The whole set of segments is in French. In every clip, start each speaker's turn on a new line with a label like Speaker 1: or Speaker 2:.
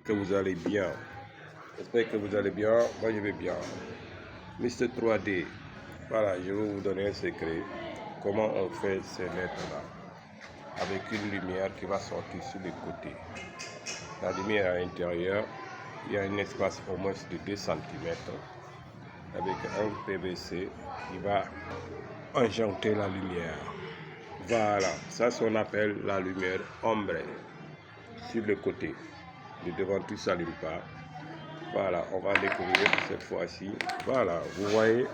Speaker 1: Que vous allez bien. J'espère que vous allez bien. Moi, je vais bien. Mister 3D. Voilà, je vais vous donner un secret. Comment on fait ces lettres-là. Avec une lumière qui va sortir sur les côtés. La lumière à l'intérieur, il y a un espace au moins de 2 cm. Avec un PVC qui va injecter la lumière. Voilà, ça c'est ce qu'on appelle la lumière ombre sur le côté. Le devant tout s'allume pas. Voilà, on va découvrir cette fois-ci. Voilà, vous voyez,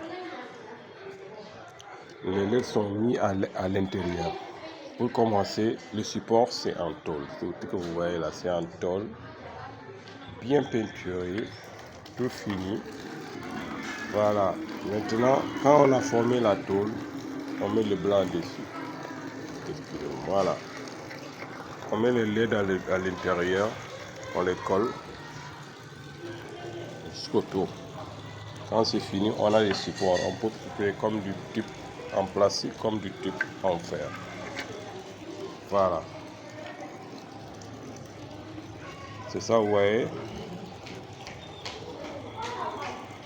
Speaker 1: les LED sont mis à l'intérieur. Pour commencer, le support c'est en tôle. Tout que vous voyez là, c'est en tôle, bien peinturé, tout fini. Voilà, maintenant, quand on a formé la tôle, on met le blanc dessus. Voilà, on met les LED à l'intérieur, on les colle jusqu'au tour. Quand c'est fini, on a les supports. On peut couper comme du tube en plastique, comme du tube en fer. Voilà. C'est ça, vous voyez.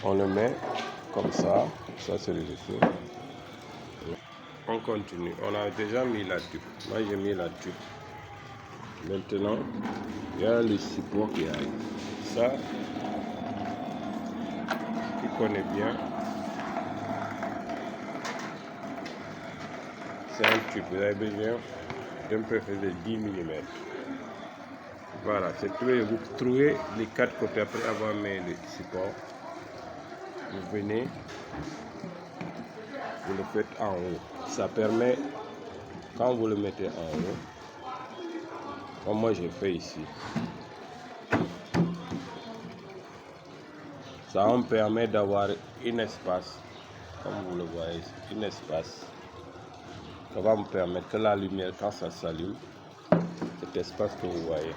Speaker 1: On le met comme ça. Ça, c'est les effets. On continue. On a déjà mis la tube. Moi, j'ai mis la tube. Maintenant, il y a le support qui arrive. Ça, qui connaît bien. C'est un tube. Vous avez besoin d'un peu de 10 mm. Voilà, c'est trouvé. Vous trouvez les 4 côtés après avoir mis le support. Vous venez, vous le faites en haut. Ça permet, quand vous le mettez en haut, comme moi j'ai fait ici, ça me permet d'avoir un espace, comme vous le voyez, un espace. Ça va me permettre que la lumière, quand ça s'allume, cet espace que vous voyez,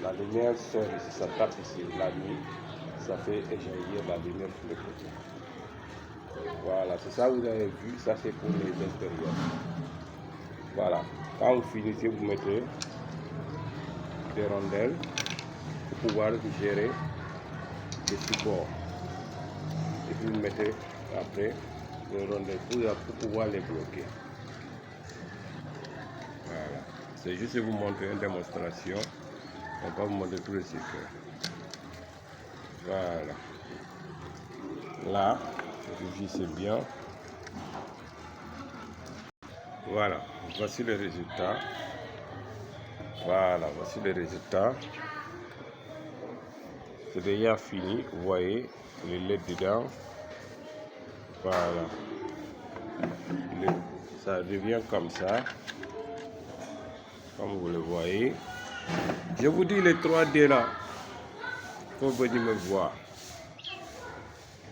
Speaker 1: la lumière sort ici, ça tape ici la nuit, ça fait éjaillir la lumière sur le côté. Voilà, c'est ça que vous avez vu, ça c'est pour les intérieurs. Voilà, quand vous finissez, vous mettez des rondelles pour pouvoir gérer les supports. Et puis vous mettez après les rondelles pour pouvoir les bloquer. Voilà, c'est juste vous montrer une démonstration. On va vous montrer tout le secret. Voilà. Là, c'est bien. Voilà, voici le résultat. Voilà, voici le résultat. C'est déjà fini, vous voyez les LED dedans. Voilà. Ça devient comme ça. Comme vous le voyez. Je vous dis les 3D là. Il faut venir me voir.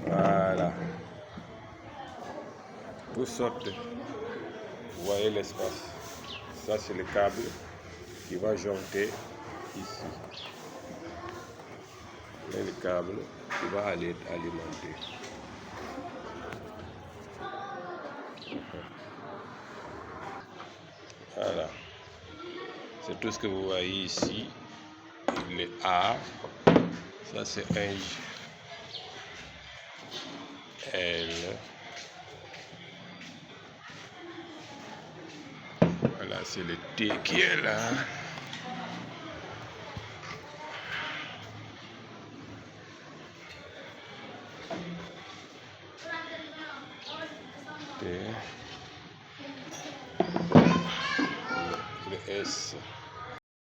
Speaker 1: Voilà. Tout sorte. Vous voyez l'espace. Ça c'est le câble qui va joncter ici. Et le câble qui va aller alimenter. Voilà. C'est tout ce que vous voyez ici. Il est A. Ça c'est un L. Voilà, c'est le T qui est là. T. Le S.